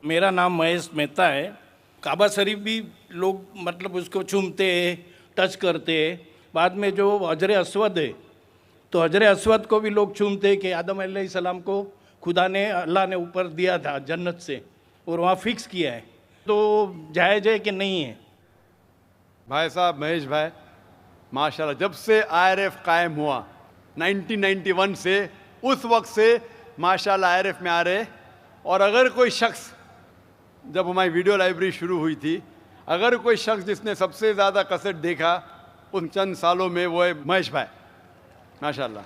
मेरा नाम महेश मेहता है। काबा शरीफ भी लोग मतलब उसको चूमते हैं, टच करते हैं। बाद में जो हजर अस्वद है, तो हजर अस्वद को भी लोग चूमते हैं कि आदम अलैहिस्सलाम को खुदा ने, अल्लाह ने ऊपर दिया था जन्नत से और वहाँ फिक्स किया है, तो जायज़ है कि नहीं है? भाई साहब महेश भाई, माशाल्लाह, जब से IRF कायम हुआ 1991 से, उस वक्त से माशाल्लाह IRF में आ रहे। और अगर कोई शख्स, जब हमारी वीडियो लाइब्रेरी शुरू हुई थी, अगर कोई शख्स जिसने सबसे ज़्यादा कसट देखा उन चंद सालों में, वो है महेश भाई, माशाल्लाह।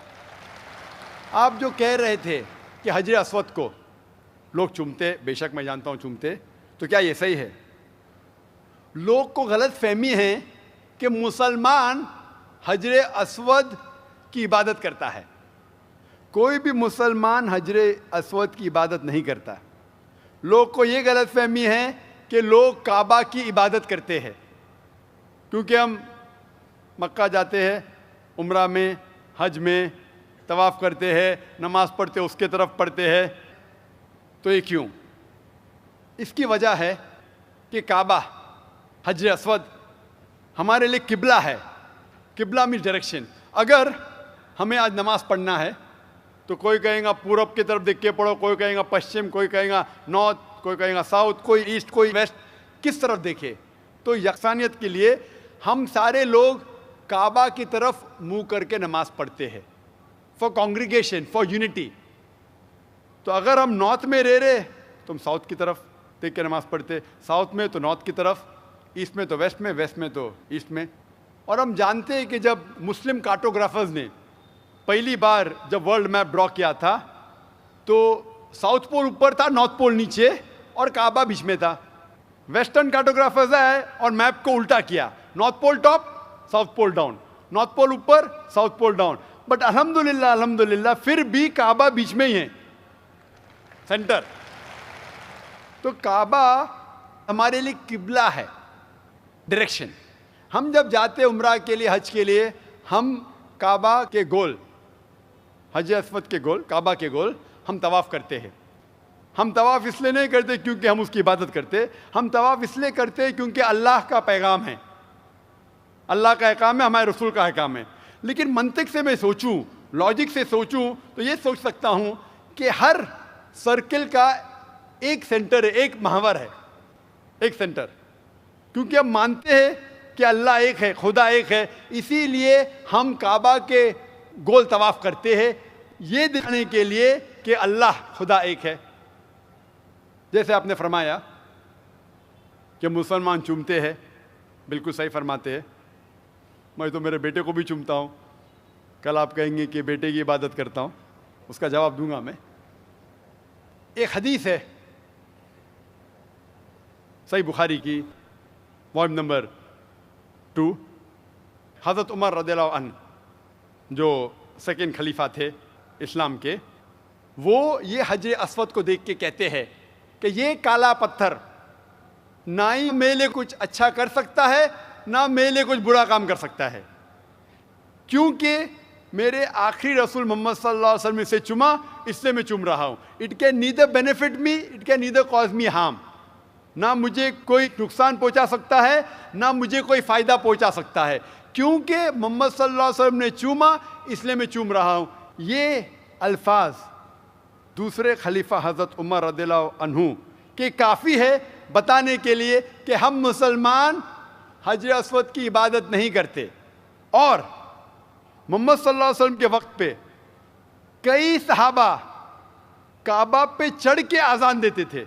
आप जो कह रहे थे कि हजर अस्वद को लोग चूमते, बेशक मैं जानता हूँ चूमते, तो क्या ये सही है? लोग को गलत फहमी है कि मुसलमान हजर अस्वद की इबादत करता है। कोई भी मुसलमान हजर अस्वद की इबादत नहीं करता। लोग को ये गलत फहमी है कि लोग काबा की इबादत करते हैं, क्योंकि हम मक्का जाते हैं, उम्रा में, हज में तवाफ़ करते हैं, नमाज़ पढ़ते उसके तरफ पढ़ते हैं। तो ये क्यों? इसकी वजह है कि काबा, हजर अस्वद हमारे लिए किबला है। किबला मीन्स डायरेक्शन। अगर हमें आज नमाज़ पढ़ना है तो कोई कहेगा पूरब की तरफ देख के पढ़ो, कोई कहेगा पश्चिम, कोई कहेगा नॉर्थ, कोई कहेगा साउथ, कोई ईस्ट, कोई वेस्ट, किस तरफ देखे? तो यकसानियत के लिए हम सारे लोग काबा की तरफ मुंह करके नमाज़ पढ़ते हैं, फॉर कॉन्ग्रीगेशन, फॉर यूनिटी। तो अगर हम नॉर्थ में रह रहे तो हम साउथ की तरफ देख के नमाज़ पढ़ते, साउथ में तो नॉर्थ की तरफ, ईस्ट में तो वेस्ट में, वेस्ट में तो ईस्ट में। और हम जानते हैं कि जब मुस्लिम कार्टोग्राफर्स ने पहली बार जब वर्ल्ड मैप ड्रॉ किया था, तो साउथ पोल ऊपर था, नॉर्थ पोल नीचे और काबा बीच में था। वेस्टर्न कार्टोग्राफर्स आए और मैप को उल्टा किया, north pole top, south pole down, north pole ऊपर, साउथ पोल डाउन। बट अल्हम्दुलिल्लाह, अल्हम्दुलिल्लाह फिर भी काबा बीच में ही है, सेंटर। तो काबा हमारे लिए किबला है, डायरेक्शन। हम जब जाते हैं उम्रा के लिए, हज के लिए, हम काबा के गोल, हजर अस्वद के गोल, काबा के गोल हम तवाफ़ करते हैं। हम तवाफ़ इसलिए नहीं करते क्योंकि हम उसकी इबादत करते, हम तवाफ़ इसलिए करते हैं क्योंकि अल्लाह का पैगाम है, अल्लाह का अहकाम है, हमारे रसूल का अहकाम है। लेकिन मंतिक से मैं सोचूं, लॉजिक से सोचूं, तो ये सोच सकता हूं कि हर सर्किल का एक सेंटर है, एक महवर है, एक सेंटर। क्योंकि हम मानते हैं कि अल्लाह एक है, खुदा एक है, इसीलिए हम काबा के गोल तवाफ़ करते हैं, ये दिखाने के लिए कि अल्लाह खुदा एक है। जैसे आपने फरमाया कि मुसलमान चूमते हैं, बिल्कुल सही फरमाते हैं। मैं तो मेरे बेटे को भी चूमता हूँ। कल आप कहेंगे कि बेटे की इबादत करता हूँ, उसका जवाब दूंगा मैं। एक हदीस है सही बुखारी की, वॉल्यूम नंबर 2, हज़रत उमर रज़ियल्लाहु अन्हु जो सेकंड खलीफा थे इस्लाम के, वो ये हजर अस्वद को देख के कहते हैं कि ये काला पत्थर ना ही मेरे लिए कुछ अच्छा कर सकता है, ना मेरे लिए कुछ बुरा काम कर सकता है, क्योंकि मेरे आखिरी रसूल मोहम्मद सल्लल्लाहु अलैहि वसल्लम से चुमा, इसलिए मैं चुम रहा हूँ। It can neither benefit me, it can neither cause me harm. ना मुझे कोई नुकसान पहुँचा सकता है, ना मुझे कोई फ़ायदा पहुँचा सकता है, क्योंकि मोहम्मद सल्लल्लाहु अलैहि वसल्लम ने चूमा, इसलिए मैं चूम रहा हूँ। ये अल्फाज दूसरे खलीफा हज़रत उमर रज़ियल्लाहु अन्हु के काफ़ी है बताने के लिए कि हम मुसलमान हजर अस्वद की इबादत नहीं करते। और मोहम्मद सल्लल्लाहु अलैहि वसल्लम के वक्त पे कई सहाबा काबा पे चढ़ के आज़ान देते थे।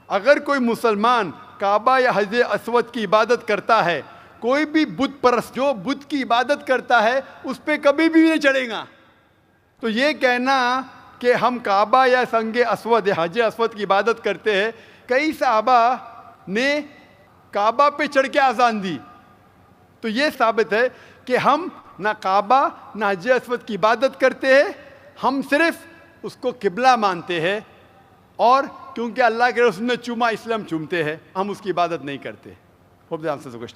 अगर कोई मुसलमान काबा या हजर अस्वद की इबादत करता है, कोई भी बुत परस्त जो बुत की इबादत करता है, उस पर कभी भी नहीं चढ़ेगा। तो ये कहना कि हम काबा या संगे अस्वद या हजर अस्वद की इबादत करते हैं, कई सहाबा ने काबा पे चढ़ के आज़ान दी, तो ये साबित है कि हम ना काबा ना हजर अस्वद की इबादत करते हैं, हम सिर्फ उसको किबला मानते हैं। और क्योंकि अल्लाह के रसूल ने चूमा, इसलिए हम चूमते हैं, हम उसकी इबादत नहीं करते। Hope the answers the question.